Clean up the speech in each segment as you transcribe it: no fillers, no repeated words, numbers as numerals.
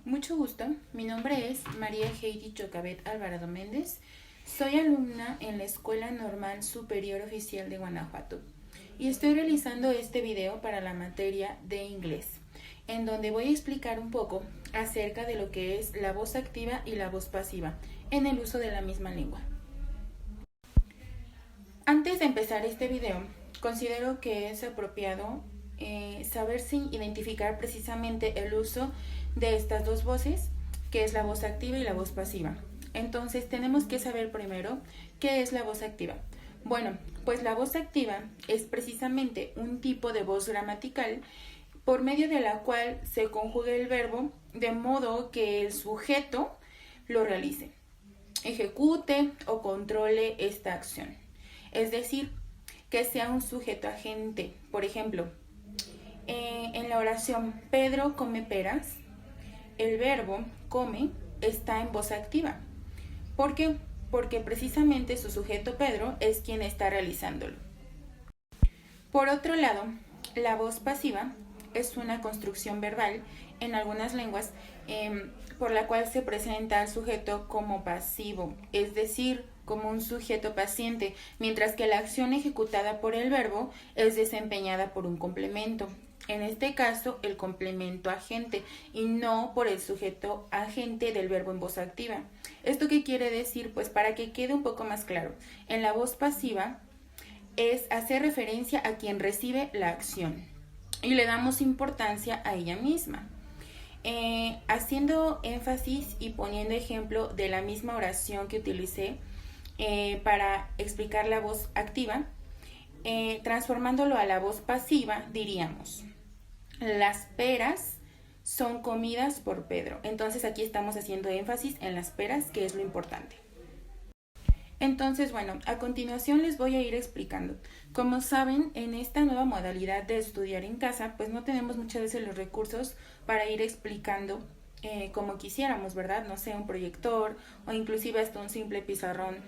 Mucho gusto, mi nombre es María Heidi Chocabet Alvarado Méndez. Soy alumna en la Escuela Normal Superior Oficial de Guanajuato y estoy realizando este video para la materia de inglés, en donde voy a explicar un poco acerca de lo que es la voz activa y la voz pasiva en el uso de la misma lengua. Antes de empezar este video, considero que es apropiado saber sin identificar precisamente el uso de estas dos voces, que es la voz activa y la voz pasiva. Entonces tenemos que saber primero qué es la voz activa. Bueno, pues la voz activa es precisamente un tipo de voz gramatical por medio de la cual se conjuga el verbo de modo que el sujeto lo realice, ejecute o controle esta acción. Es decir, que sea un sujeto agente. Por ejemplo, en la oración Pedro come peras, el verbo come está en voz activa. ¿Por qué? Porque precisamente su sujeto Pedro es quien está realizándolo. Por otro lado, la voz pasiva es una construcción verbal en algunas lenguas por la cual se presenta al sujeto como pasivo, es decir, como un sujeto paciente, mientras que la acción ejecutada por el verbo es desempeñada por un complemento. En este caso, el complemento agente y no por el sujeto agente del verbo en voz activa. ¿Esto qué quiere decir? Pues para que quede un poco más claro, en la voz pasiva es hacer referencia a quien recibe la acción y le damos importancia a ella misma. Haciendo énfasis y poniendo ejemplo de la misma oración que utilicé para explicar la voz activa, transformándolo a la voz pasiva, diríamos: las peras son comidas por Pedro. Entonces aquí estamos haciendo énfasis en las peras, que es lo importante. Entonces, bueno, a continuación les voy a ir explicando. Como saben, en esta nueva modalidad de estudiar en casa, pues no tenemos muchas veces los recursos para ir explicando como quisiéramos, ¿verdad? No sé, un proyector o inclusive hasta un simple pizarrón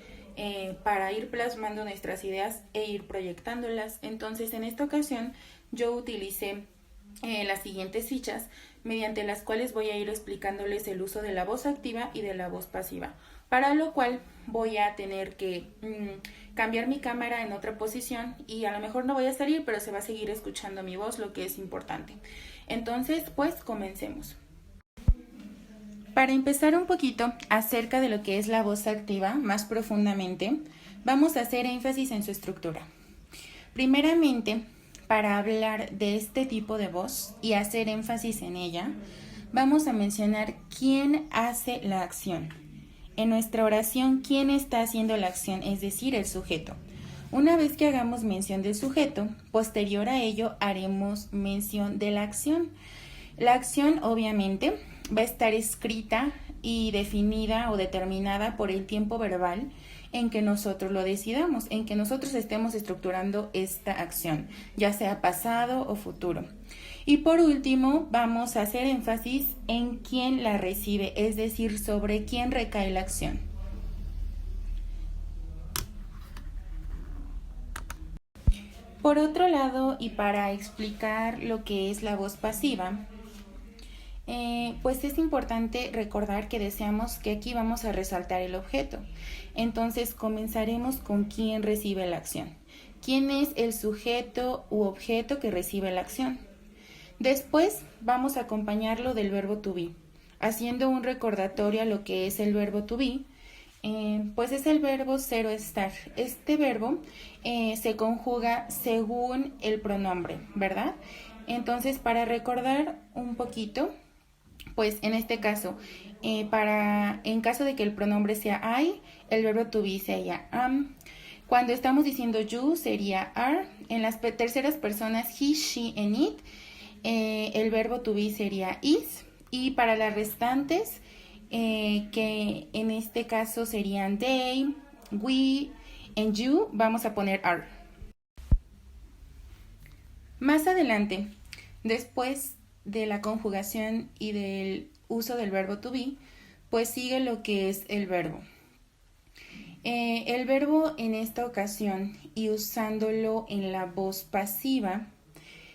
para ir plasmando nuestras ideas e ir proyectándolas. Entonces, en esta ocasión, yo utilicé las siguientes fichas, mediante las cuales voy a ir explicándoles el uso de la voz activa y de la voz pasiva, para lo cual voy a tener que cambiar mi cámara en otra posición y a lo mejor no voy a salir, pero se va a seguir escuchando mi voz, lo que es importante. Entonces, pues comencemos. Para empezar un poquito acerca de lo que es la voz activa más profundamente, vamos a hacer énfasis en su estructura. Primeramente, para hablar de este tipo de voz y hacer énfasis en ella, vamos a mencionar quién hace la acción. En nuestra oración, ¿quién está haciendo la acción? Es decir, el sujeto. Una vez que hagamos mención del sujeto, posterior a ello haremos mención de la acción. La acción, obviamente, va a estar escrita y definida o determinada por el tiempo verbal en que nosotros lo decidamos, en que nosotros estemos estructurando esta acción, ya sea pasado o futuro. Y por último, vamos a hacer énfasis en quién la recibe, es decir, sobre quién recae la acción. Por otro lado, y para explicar lo que es la voz pasiva, pues es importante recordar que deseamos que aquí vamos a resaltar el objeto. Entonces comenzaremos con quién recibe la acción. ¿Quién es el sujeto u objeto que recibe la acción? Después vamos a acompañarlo del verbo to be, haciendo un recordatorio a lo que es el verbo to be. Pues es el verbo ser o estar. Este verbo se conjuga según el pronombre, ¿verdad? Entonces, para recordar un poquito, pues en este caso, en caso de que el pronombre sea I, el verbo to be sería am. Cuando estamos diciendo you sería are. En las terceras personas he, she and it, el verbo to be sería is. Y para las restantes, que en este caso serían they, we and you, vamos a poner are. Más adelante, después de la conjugación y del uso del verbo to be, pues sigue lo que es el verbo. El verbo en esta ocasión y usándolo en la voz pasiva,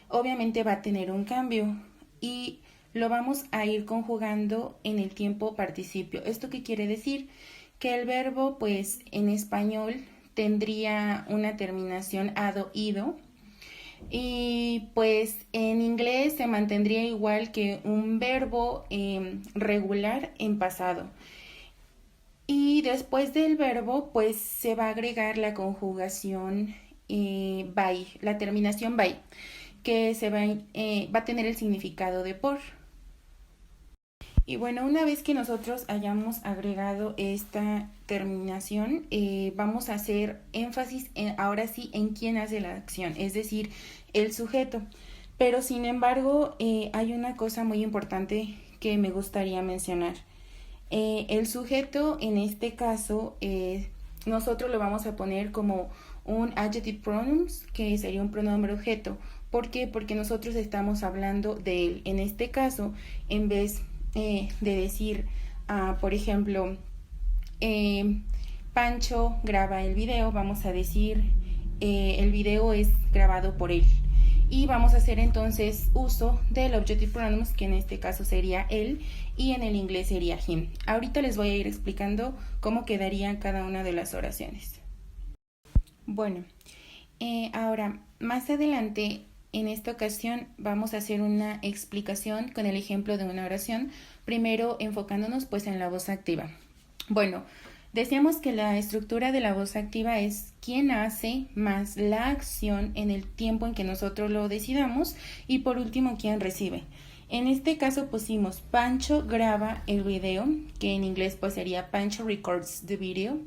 obviamente va a tener un cambio y lo vamos a ir conjugando en el tiempo participio. ¿Esto qué quiere decir? Que el verbo, pues en español tendría una terminación ado, ido, y pues en inglés se mantendría igual que un verbo regular en pasado. Y después del verbo, pues se va a agregar la conjugación by, la terminación by, que va a tener el significado de por. Y bueno, una vez que nosotros hayamos agregado esta terminación, vamos a hacer énfasis ahora sí en quién hace la acción, es decir, el sujeto. Pero sin embargo, hay una cosa muy importante que me gustaría mencionar. El sujeto, en este caso, nosotros lo vamos a poner como un adjective pronouns, que sería un pronombre objeto. ¿Por qué? Porque nosotros estamos hablando de él. En este caso, en vez de decir, por ejemplo, Pancho graba el video, vamos a decir, el video es grabado por él. Y vamos a hacer entonces uso del objective pronouns, que en este caso sería él, y en el inglés sería him. Ahorita les voy a ir explicando cómo quedarían cada una de las oraciones. Bueno, ahora, más adelante, en esta ocasión vamos a hacer una explicación con el ejemplo de una oración, primero enfocándonos pues en la voz activa. Bueno, decíamos que la estructura de la voz activa es quién hace más la acción en el tiempo en que nosotros lo decidamos y por último quién recibe. En este caso pusimos Pancho graba el video, que en inglés pues sería Pancho records the video.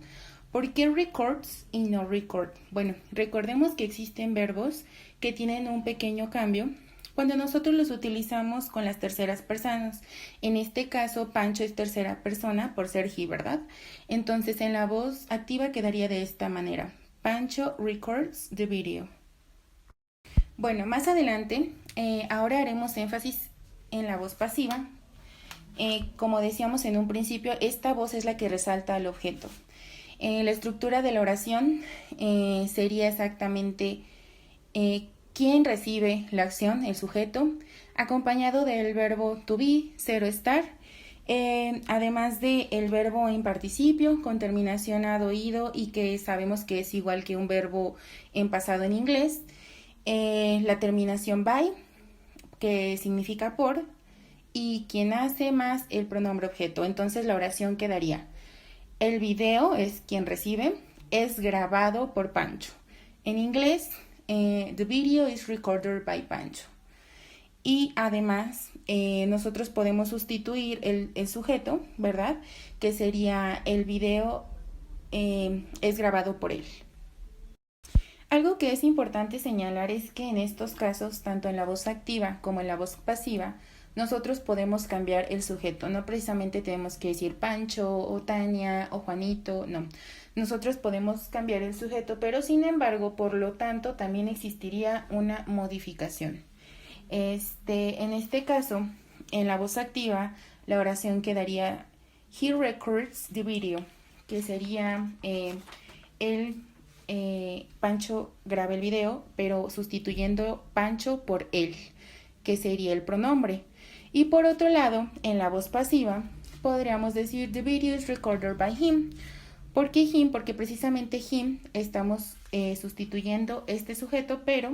¿Por qué records y no record? Bueno, recordemos que existen verbos que tienen un pequeño cambio cuando nosotros los utilizamos con las terceras personas. En este caso, Pancho es tercera persona por ser he, ¿verdad? Entonces, en la voz activa quedaría de esta manera. Pancho records the video. Bueno, más adelante, ahora haremos énfasis en la voz pasiva. Como decíamos en un principio, esta voz es la que resalta al objeto. La estructura de la oración sería exactamente quién recibe la acción, el sujeto, acompañado del verbo to be, ser o estar, además del verbo en participio con terminación ado, ido y que sabemos que es igual que un verbo en pasado en inglés, la terminación by, que significa por, y quien hace más el pronombre objeto. Entonces la oración quedaría: el video es quien recibe, es grabado por Pancho. En inglés, the video is recorded by Pancho. Y además, nosotros podemos sustituir el sujeto, ¿verdad? Que sería el video es grabado por él. Algo que es importante señalar es que en estos casos, tanto en la voz activa como en la voz pasiva, nosotros podemos cambiar el sujeto. No precisamente tenemos que decir Pancho o Tania o Juanito, no. Nosotros podemos cambiar el sujeto, pero sin embargo, por lo tanto, también existiría una modificación. En este caso, en la voz activa, la oración quedaría he records the video, que sería Pancho graba el video, pero sustituyendo Pancho por él, que sería el pronombre. Y por otro lado, en la voz pasiva, podríamos decir the video is recorded by him. ¿Por qué him? Porque precisamente him estamos sustituyendo este sujeto, pero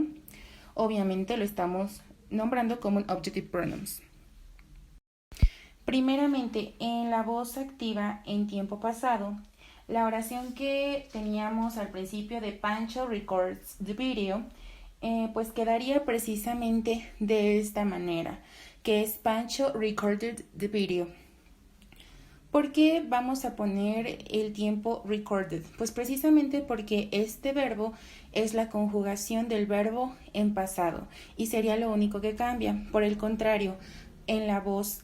obviamente lo estamos nombrando como un objective pronouns. Primeramente, en la voz activa en tiempo pasado, la oración que teníamos al principio de Pancho records the video, pues quedaría precisamente de esta manera, que es Pancho recorded the video. ¿Por qué vamos a poner el tiempo recorded? Pues precisamente porque este verbo es la conjugación del verbo en pasado y sería lo único que cambia. Por el contrario, en la voz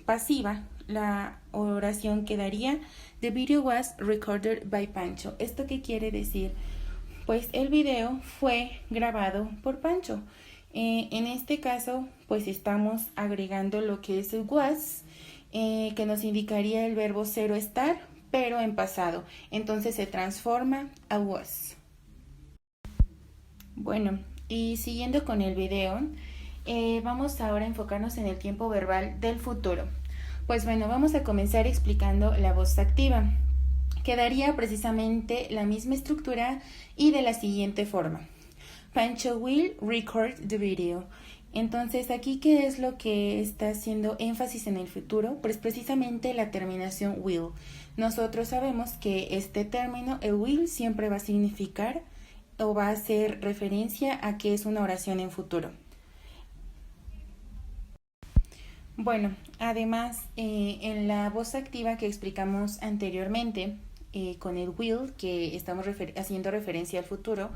pasiva, la oración quedaría the video was recorded by Pancho. ¿Esto qué quiere decir? Pues el video fue grabado por Pancho. En este caso, pues estamos agregando lo que es el was, que nos indicaría el verbo ser o estar, pero en pasado. Entonces se transforma a was. Bueno, y siguiendo con el video, Vamos ahora a enfocarnos en el tiempo verbal del futuro. Pues bueno, vamos a comenzar explicando la voz activa. Quedaría precisamente la misma estructura y de la siguiente forma. Pancho will record the video. Entonces, aquí, ¿qué es lo que está haciendo énfasis en el futuro? Pues precisamente la terminación will. Nosotros sabemos que este término, el will, siempre va a significar o va a hacer referencia a que es una oración en futuro. Bueno, además, en la voz activa que explicamos anteriormente, con el will, que estamos haciendo referencia al futuro,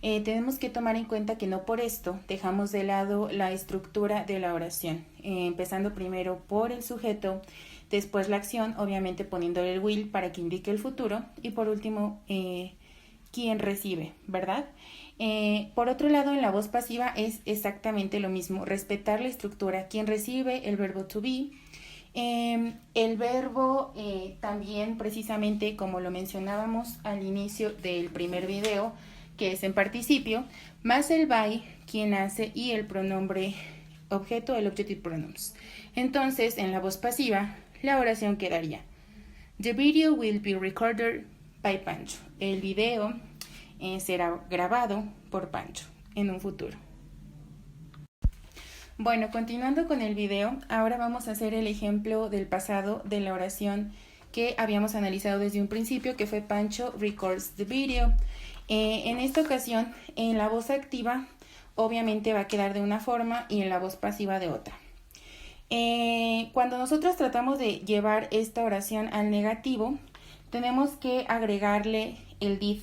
tenemos que tomar en cuenta que no por esto dejamos de lado la estructura de la oración, empezando primero por el sujeto, después la acción, obviamente poniéndole el will para que indique el futuro, y por último, quien recibe, ¿verdad? Por otro lado, en la voz pasiva es exactamente lo mismo, respetar la estructura, quien recibe, el verbo to be, el verbo también precisamente como lo mencionábamos al inicio del primer video, que es en participio, más el by, quien hace, y el pronombre objeto, el objective pronouns. Entonces, en la voz pasiva, la oración quedaría: The video will be recorded by Pancho. El video será grabado por Pancho en un futuro. Bueno, continuando con el video, ahora vamos a hacer el ejemplo del pasado de la oración que habíamos analizado desde un principio, que fue Pancho records the video. En esta ocasión, en la voz activa, obviamente va a quedar de una forma y en la voz pasiva de otra. Cuando nosotros tratamos de llevar esta oración al negativo, tenemos que agregarle el did.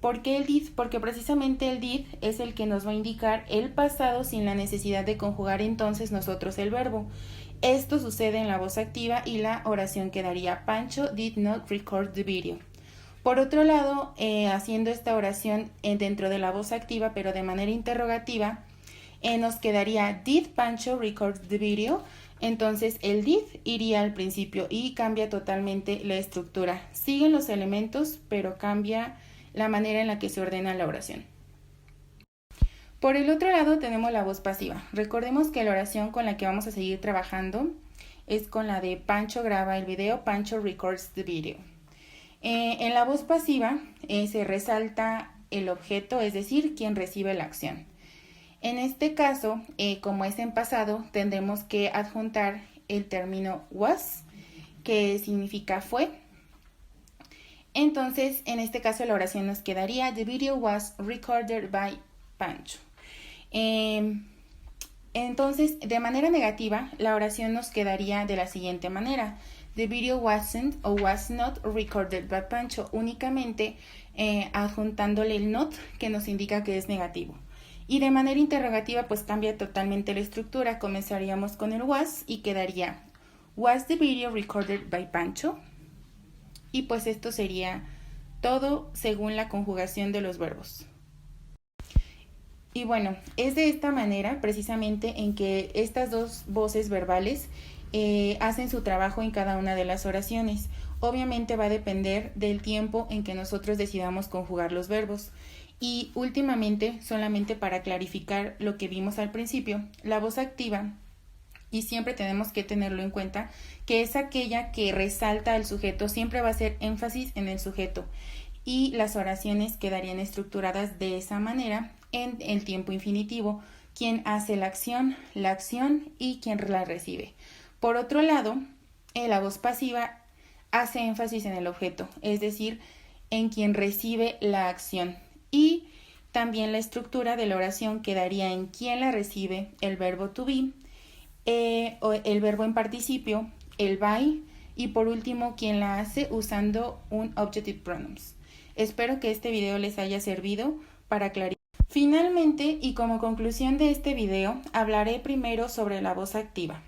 ¿Por qué el did? Porque precisamente el did es el que nos va a indicar el pasado sin la necesidad de conjugar entonces nosotros el verbo. Esto sucede en la voz activa y la oración quedaría: Pancho did not record the video. Por otro lado, haciendo esta oración dentro de la voz activa, pero de manera interrogativa, nos quedaría: Did Pancho record the video? Entonces el did iría al principio y cambia totalmente la estructura. Siguen los elementos, pero cambia la manera en la que se ordena la oración. Por el otro lado tenemos la voz pasiva. Recordemos que la oración con la que vamos a seguir trabajando es con la de Pancho graba el video, Pancho records the video. En la voz pasiva se resalta el objeto, es decir, quien recibe la acción. En este caso, como es en pasado, tendremos que adjuntar el término was, que significa fue. Entonces, en este caso la oración nos quedaría: The video was recorded by Pancho. Entonces, de manera negativa, la oración nos quedaría de la siguiente manera: The video wasn't o was not recorded by Pancho, únicamente adjuntándole el not, que nos indica que es negativo. Y de manera interrogativa, pues cambia totalmente la estructura. Comenzaríamos con el was y quedaría: Was the video recorded by Pancho? Y pues esto sería todo según la conjugación de los verbos. Y bueno, es de esta manera precisamente en que estas dos voces verbales hacen su trabajo en cada una de las oraciones. Obviamente va a depender del tiempo en que nosotros decidamos conjugar los verbos. Y últimamente, solamente para clarificar lo que vimos al principio, la voz activa, y siempre tenemos que tenerlo en cuenta, que es aquella que resalta al sujeto, siempre va a hacer énfasis en el sujeto. Y las oraciones quedarían estructuradas de esa manera en el tiempo infinitivo: quien hace la acción y quien la recibe. Por otro lado, la voz pasiva hace énfasis en el objeto, es decir, en quien recibe la acción. Y también la estructura de la oración quedaría en quien la recibe, el verbo to be, el verbo en participio, el by, y por último quien la hace usando un objective pronouns. Espero que este video les haya servido para clarificar. Finalmente, y como conclusión de este video, hablaré primero sobre la voz activa.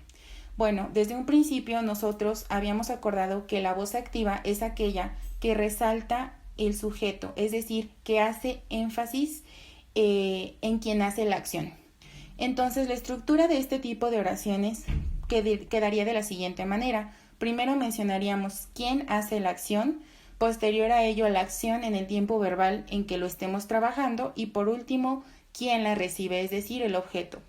Bueno, desde un principio nosotros habíamos acordado que la voz activa es aquella que resalta el sujeto, es decir, que hace énfasis en quien hace la acción. Entonces, la estructura de este tipo de oraciones quedaría de la siguiente manera: primero mencionaríamos quién hace la acción, posterior a ello la acción en el tiempo verbal en que lo estemos trabajando, y por último quién la recibe, es decir, el objeto.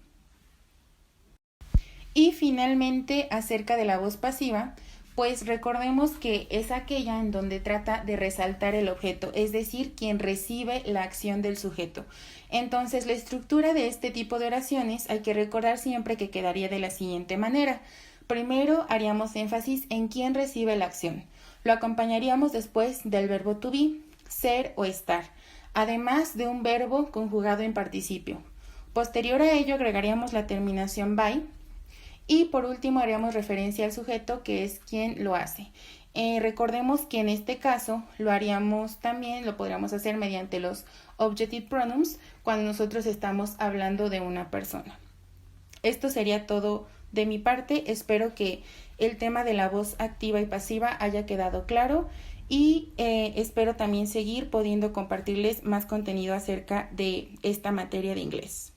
Y finalmente, acerca de la voz pasiva, pues recordemos que es aquella en donde trata de resaltar el objeto, es decir, quien recibe la acción del sujeto. Entonces, la estructura de este tipo de oraciones hay que recordar siempre que quedaría de la siguiente manera. Primero haríamos énfasis en quién recibe la acción. Lo acompañaríamos después del verbo to be, ser o estar, además de un verbo conjugado en participio. Posterior a ello agregaríamos la terminación by, y por último haríamos referencia al sujeto, que es quien lo hace. Recordemos que en este caso lo podríamos hacer mediante los objective pronouns cuando nosotros estamos hablando de una persona. Esto sería todo de mi parte. Espero que el tema de la voz activa y pasiva haya quedado claro y espero también seguir pudiendo compartirles más contenido acerca de esta materia de inglés.